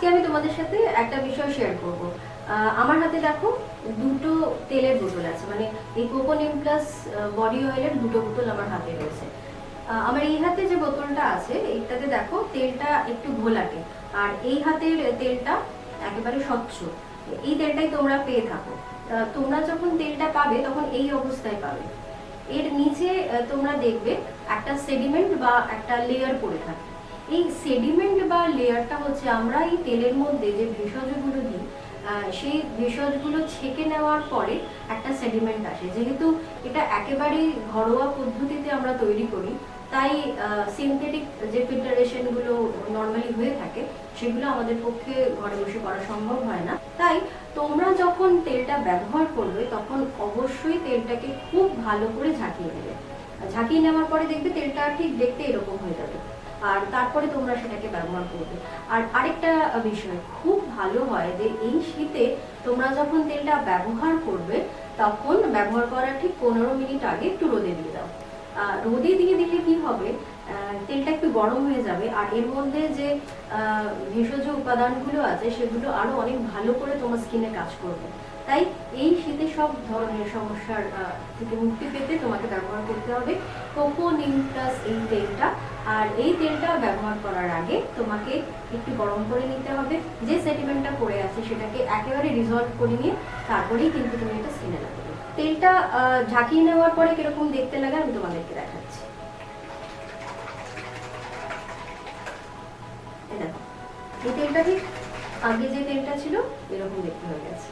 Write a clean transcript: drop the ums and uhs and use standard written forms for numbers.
আজকে আমি তোমাদের সাথে একটা বিষয় শেয়ার করব। আমার হাতে দেখো দুটো তেলের বোতল আছে, মানে এই কোকোনিম প্লাস বডি অয়েলের দুটো বোতল আমার হাতে রয়েছে। আমার এই হাতে যে বোতলটা আছে এইটাতে দেখো তেলটা একটু ঘোলাটে, আর এই হাতের তেলটা একেবারে স্বচ্ছ। এই তেলটাই তোমরা পেয়ে থাকো। তোমরা যখন তেলটা পাবে তখন এই অবস্থায় পাবে। এর নিচে তোমরা দেখবে একটা সেডিমেন্ট বা একটা লেয়ার পড়ে থাকে। এই সেডিমেন্ট বা লেয়ারটা হচ্ছে আমরা এই তেলের মধ্যে যে ভেষজগুলো দিই সেই ভেষজগুলো ছেঁকে নেওয়ার পরে একটা সেডিমেন্ট আসে। যেহেতু এটা একেবারেই ঘরোয়া পদ্ধতিতে আমরা তৈরি করি, তাই সিনথেটিক যে ফিল্টারেশনগুলো নর্মালি হয়ে থাকে সেগুলো আমাদের পক্ষে ঘরে বসে করা সম্ভব হয় না। তাই তোমরা যখন তেলটা ব্যবহার করবে তখন অবশ্যই তেলটাকে খুব ভালো করে ঝাঁকিয়ে নেবে। ঝাঁকিয়ে নেওয়ার পরে দেখবে তেলটা ঠিক দেখতে এরকম হয়ে যাবে, আর তারপরে তোমরা সেটাকে ব্যবহার করবে। আর আরেকটা বিষয় খুব ভালো হয় যে এই শীতে তোমরা যখন তেলটা ব্যবহার করবে তখন ব্যবহার করার ঠিক 15 মিনিট আগে একটু রোদে দিয়ে দাও। রোদে দিয়ে দিলে কি হবে, তেলটা একটু গরম হয়ে যাবে, আর এর মধ্যে যে ভেষজ উপাদানগুলো আছে সেগুলো আরো অনেক ভালো করে তোমার স্কিনে কাজ করবে। তাই এই শীতে সব ধরনের সমস্যার থেকে মুক্তি পেতে তোমাকে ব্যবহার করতে হবে কোকোনিম প্লাস এই তেলটা। আর এই তেলটা ব্যবহার করার আগে তোমাকে একটু গরম করে নিতে হবে, যে সেটিমেন্টটা পড়ে আছে সেটাকে একেবারে রিজলভ করে নিয়ে তারপরেই কিন্তু তুমি এটা স্কিনে লাগাবে। তেলটা ঝাঁকিয়ে নেওয়ার পরে কিরকম দেখতে লাগে আমি তোমাদেরকে দেখাচ্ছি। এই দেখো, এই তেলটা ঠিক আগে যে তেলটা ছিল এরকম দেখতে হয়ে গেছে।